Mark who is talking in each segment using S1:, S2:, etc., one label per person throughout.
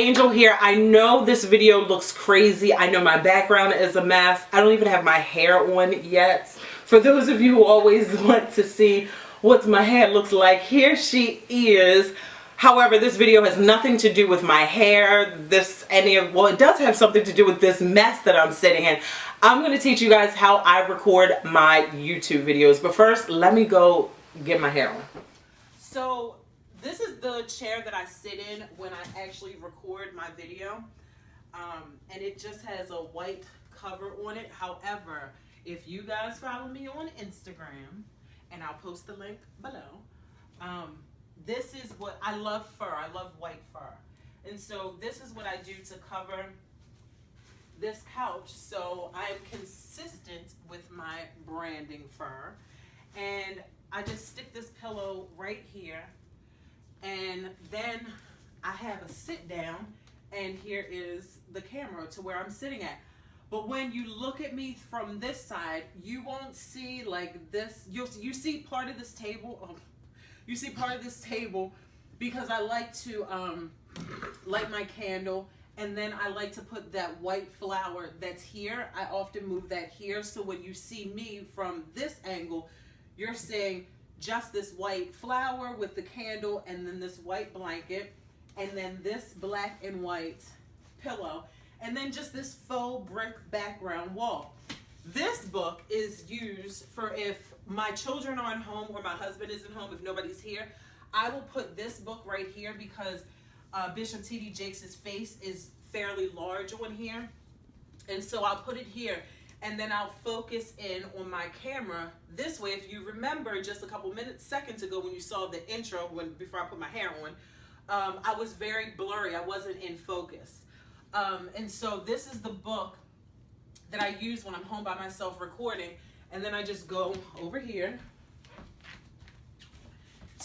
S1: Angel here. I know this video looks crazy. I know my background is a mess. I don't even have my hair on yet. For those of you who always want to see what my hair looks like, here she is. However, this video has nothing to do with my hair, well, it does have something to do with this mess that I'm sitting in. I'm going to teach you guys how I record my YouTube videos. But first, let me go get my hair on. So, this is the chair that I sit in when I actually record my video. And it just has a white cover on it. However, if you guys follow me on Instagram, and I'll post the link below, this is what I love fur. I love white fur. And so this is what I do to cover this couch. So I'm consistent with my branding fur. And I just stick this pillow right here. And then I have a sit down. And here is the camera to where I'm sitting at. But when you look at me from this side, you won't see like this. You see part of this table. You see part of this table because I like to light my candle, and then I like to put that white flower that's here. I often move that here, so when you see me from this angle, you're seeing just this white flower with the candle, and then this white blanket, and then this black and white pillow, and then just this faux brick background wall. This book is used for if my children aren't home or my husband isn't home, if nobody's here. I will put this book right here because Bishop T.D. Jakes' face is fairly large on here. And so I'll put it here, and then I'll focus in on my camera this way. If you remember just a couple seconds ago when you saw the intro, before I put my hair on, I was very blurry. I wasn't in focus. And so this is the book that I use when I'm home by myself recording, and then I just go over here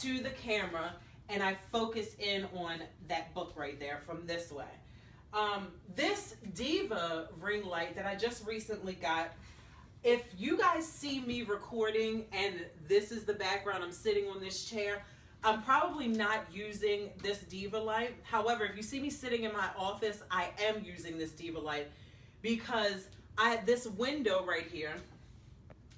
S1: to the camera and I focus in on that book right there from this way. This Diva ring light that I just recently got, if you guys see me recording and this is the background, I'm sitting on this chair, I'm probably not using this Diva light. However, if you see me sitting in my office, I am using this Diva light because this window right here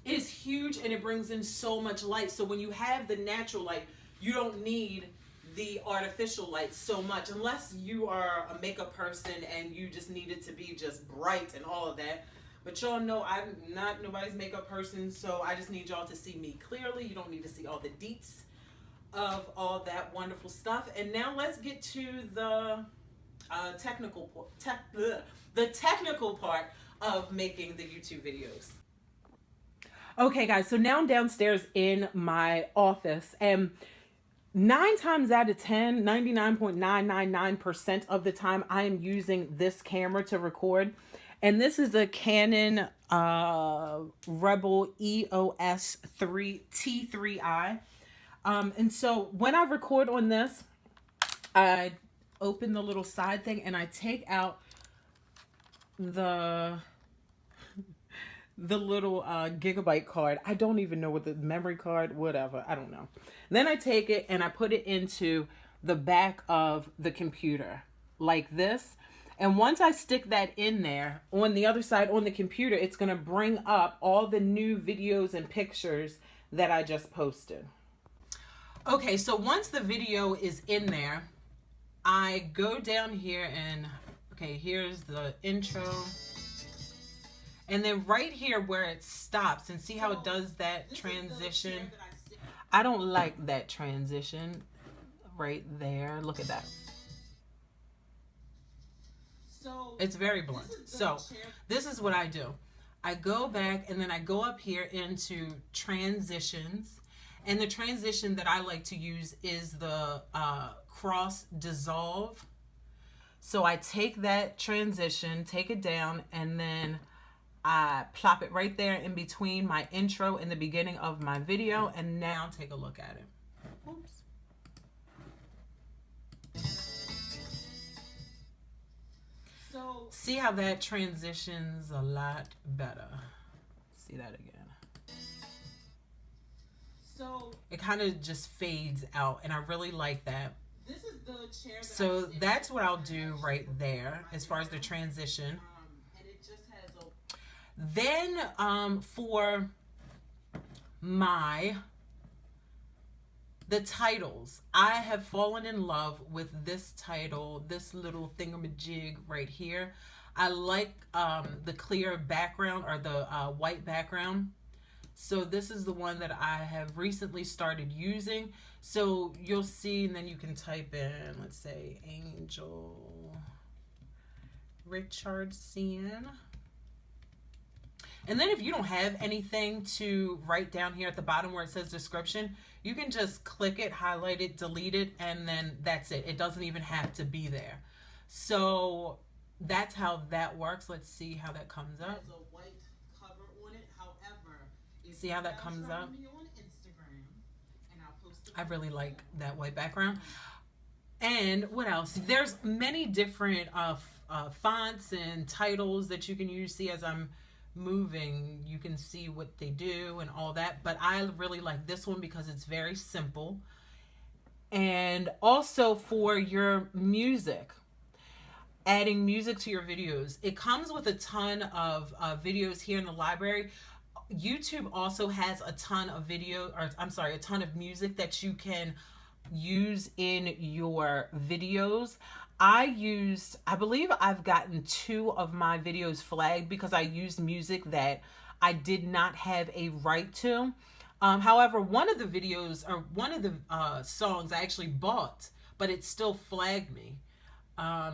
S1: is huge and it brings in so much light. So when you have the natural light, you don't need the artificial light so much, unless you are a makeup person and you just need it to be just bright and all of that. But y'all know I'm not nobody's makeup person, so I just need y'all to see me clearly. You don't need to see all the deets of all that wonderful stuff. And now let's get to the technical part of making the YouTube videos. Okay guys, so now I'm downstairs in my office, and 9 times out of 10, 99.999% of the time, I am using this camera to record. And this is a Canon Rebel EOS T3i. And so when I record on this, I open the little side thing and I take out the little gigabyte card. I don't even know what the memory card, whatever, I don't know. Then I take it and I put it into the back of the computer like this. And once I stick that in there, on the other side on the computer, it's going to bring up all the new videos and pictures that I just posted. Okay, so once the video is in there, I go down here and, okay, here's the intro. And then right here where it stops, and see how it does that transition? I don't like that transition right there. Look at that. It's very blunt. So this is what I do. I go back and then I go up here into transitions. And the transition that I like to use is the cross dissolve. So I take that transition, take it down, and then I plop it right there in between my intro and the beginning of my video. And now take a look at it. Oops. So see how that transitions a lot better. See that again. So it kind of just fades out, and I really like that. This is the chair.
S2: So that's what I'll do right there as far as the transition.
S1: And it just has a...
S2: Then for the titles, I have fallen in love with this title, this little thingamajig right here. I like the clear background, or the white background. So this is the one that I have recently started using. So you'll see, and then you can type in, let's say, Angel Richardson. And then if you don't have anything to write down here at the bottom where it says description, you can just click it, highlight it, delete it, and then that's it. It doesn't even have to be there. So that's how that works. Let's see how that comes up.
S1: There's a white cover on it. However,
S2: see how that comes up?
S1: Me on Instagram, and I'll post
S2: I really like that white background. And what else? There's many different fonts and titles that you can use. See, as I'm moving, you can see what they do and all that. But I really like this one because it's very simple. And also for your music, adding music to your videos. It comes with a ton of videos here in the library. YouTube also has a ton of a ton of music that you can use in your videos. I believe I've gotten 2 of my videos flagged because I used music that I did not have a right to. However, one of the videos, or one of the songs I actually bought, but it still flagged me.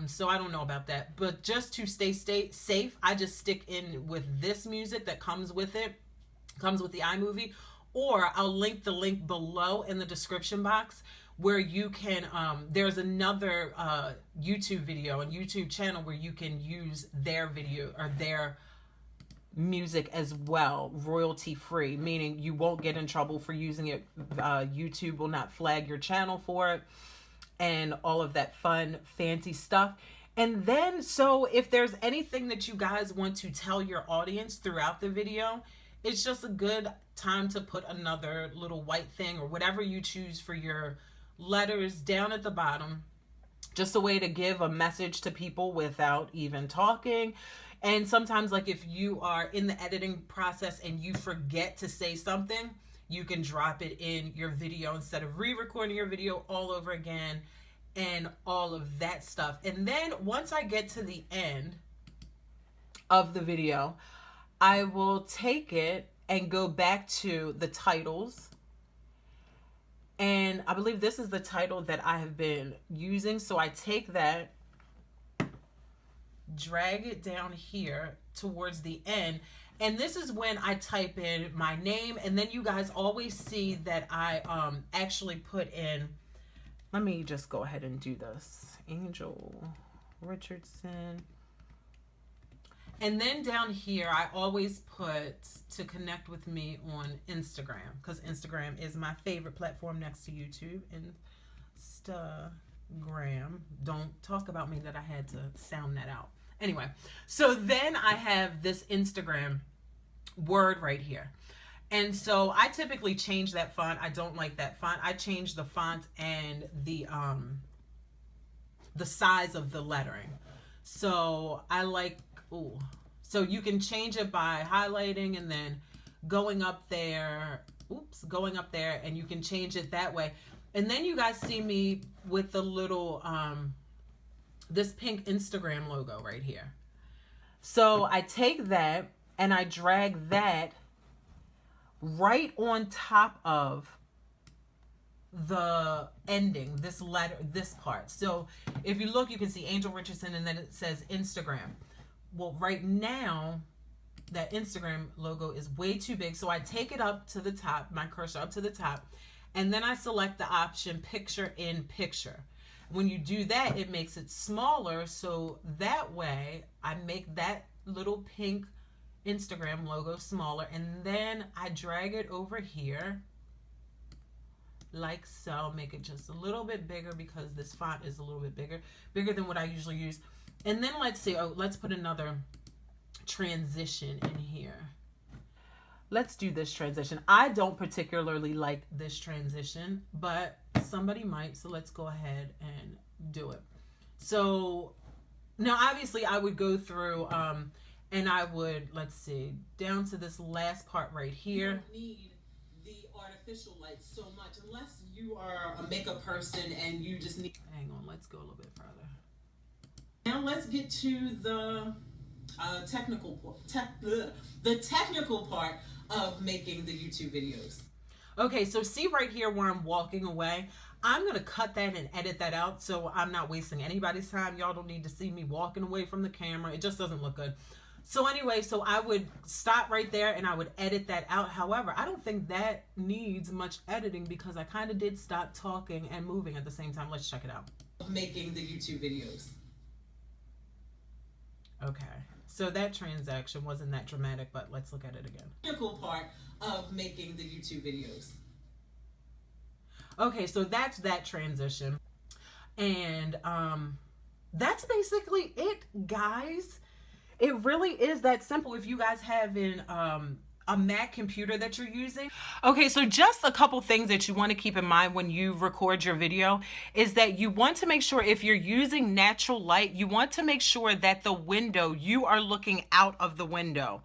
S2: So I don't know about that. But just to stay safe, I just stick in with this music that comes with it. Comes with the iMovie, or I'll link the link below in the description box where you can, there's another YouTube video and YouTube channel where you can use their video or their music as well, royalty free, meaning you won't get in trouble for using it. YouTube will not flag your channel for it, and all of that fun, fancy stuff. And then, so if there's anything that you guys want to tell your audience throughout the video, it's just a good time to put another little white thing or whatever you choose for your letters down at the bottom. Just a way to give a message to people without even talking. And sometimes, like if you are in the editing process and you forget to say something, you can drop it in your video instead of re-recording your video all over again and all of that stuff. And then once I get to the end of the video, I will take it and go back to the titles. And I believe this is the title that I have been using. So I take that, drag it down here towards the end. And this is when I type in my name. And then you guys always see that I actually put in, let me just go ahead and do this. Angel Richardson. And then down here, I always put to connect with me on Instagram, because Instagram is my favorite platform next to YouTube. Instagram. Don't talk about me that I had to sound that out. Anyway, so then I have this Instagram word right here. And so I typically change that font. I don't like that font. I change the font and the size of the lettering. So I like, so you can change it by highlighting and then going up there, and you can change it that way. And then you guys see me with the little, this pink Instagram logo right here. So I take that and I drag that right on top of the ending, this letter, this part. So if you look, you can see Angel Richardson and then it says Instagram. Well, right now that Instagram logo is way too big. So I take it up to the top, my cursor up to the top, and then I select the option picture in picture. When you do that, it makes it smaller. So that way I make that little pink Instagram logo smaller, and then I drag it over here like so. Make it just a little bit bigger because this font is a little bit bigger than what I usually use. And then let's see, let's put another transition in here. let's do this transition. I don't particularly like this transition, but somebody might, so let's go ahead and do it. So now obviously I would go through and I would, let's see, down to this last part right here. You don't need the artificial light so much unless you are a makeup person and you just need, hang on, let's go a little bit further. Now let's get to the technical part of making the YouTube videos. Okay, so see right here where I'm walking away. I'm gonna cut that and edit that out so I'm not wasting anybody's time. Y'all don't need to see me walking away from the camera. It just doesn't look good. So anyway, so I would stop right there and I would edit that out. However, I don't think that needs much editing because I kind of did stop talking and moving at the same time. Let's check it out. Making the YouTube videos. Okay, so that transaction wasn't that dramatic, but let's look at it again. Technical part of making the YouTube videos. Okay, so that's that transition. And that's basically it, guys. It really is that simple if you guys have a Mac computer that you're using. Okay, so just a couple things that you want to keep in mind when you record your video is that you want to make sure if you're using natural light, you want to make sure that the window, you are looking out of the window.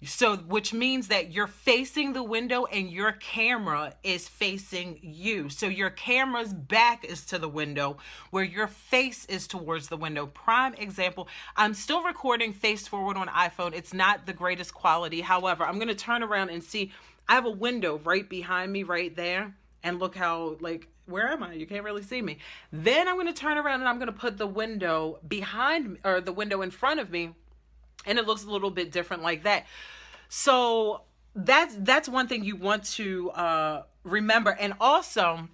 S2: So, which means that you're facing the window and your camera is facing you. So your camera's back is to the window where your face is towards the window. Prime example, I'm still recording face forward on iPhone. It's not the greatest quality. However, I'm going to turn around and see, I have a window right behind me right there. And look how, like, where am I? You can't really see me. Then I'm going to turn around and I'm going to put the window behind, or the window in front of me. And it looks a little bit different like that. So that's one thing you want to remember. And also,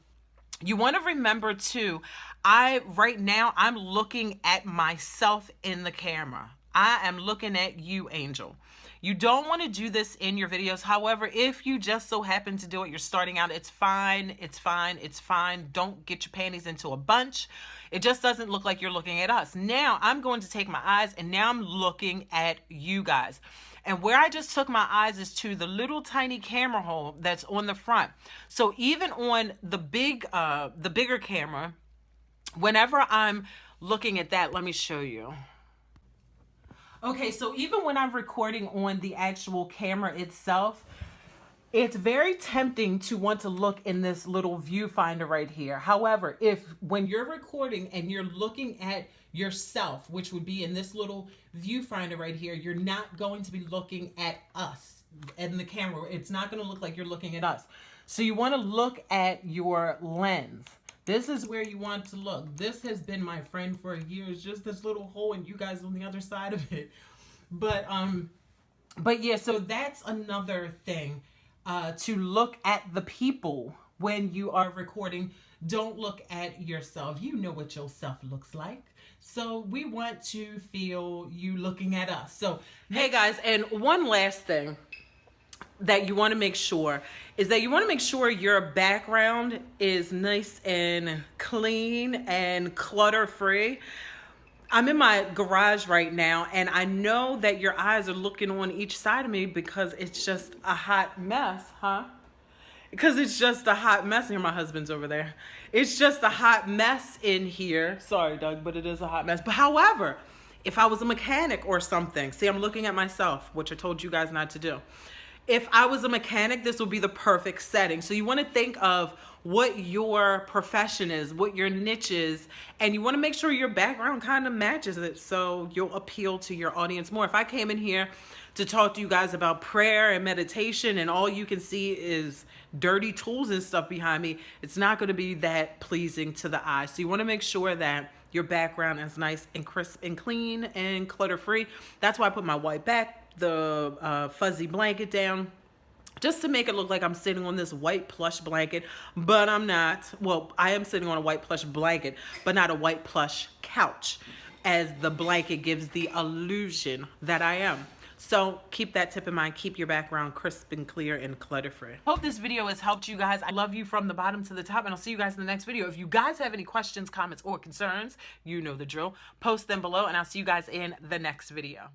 S2: you want to remember too, right now I'm looking at myself in the camera. I am looking at you, Angel. You don't want to do this in your videos. However, if you just so happen to do it, you're starting out, it's fine, it's fine, it's fine. Don't get your panties into a bunch. It just doesn't look like you're looking at us. Now, I'm going to take my eyes and now I'm looking at you guys. And where I just took my eyes is to the little tiny camera hole that's on the front. So even on the bigger camera, whenever I'm looking at that, let me show you. Okay, so even when I'm recording on the actual camera itself, it's very tempting to want to look in this little viewfinder right here. However, when you're recording and you're looking at yourself, which would be in this little viewfinder right here, you're not going to be looking at us in the camera. It's not going to look like you're looking at us. So you want to look at your lens. This is where you want to look. This has been my friend for years, just this little hole and you guys on the other side of it. But yeah, so that's another thing, to look at the people when you are recording. Don't look at yourself. You know what yourself looks like. So we want to feel you looking at us. So, hey guys, and one last thing that you want to make sure is that you want to make sure your background is nice and clean and clutter-free. I'm in my garage right now, and I know that your eyes are looking on each side of me because it's just a hot mess, huh? Because it's just a hot mess. Here, my husband's over there. It's just a hot mess in here. Sorry, Doug, but it is a hot mess. But however, if I was a mechanic or something, see, I'm looking at myself, which I told you guys not to do. If I was a mechanic, this would be the perfect setting. So you want to think of what your profession is, what your niche is, and you want to make sure your background kind of matches it so you'll appeal to your audience more. If I came in here to talk to you guys about prayer and meditation and all you can see is dirty tools and stuff behind me, it's not going to be that pleasing to the eye. So you want to make sure that your background is nice and crisp and clean and clutter-free. That's why I put my white back, the fuzzy blanket down, just to make it look like I'm sitting on this white plush blanket, but I'm not. Well, I am sitting on a white plush blanket, but not a white plush couch, as the blanket gives the illusion that I am. So keep that tip in mind. Keep your background crisp and clear and clutter-free. Hope this video has helped you guys. I love you from the bottom to the top, and I'll see you guys in the next video. If you guys have any questions, comments, or concerns, you know the drill. Post them below, and I'll see you guys in the next video.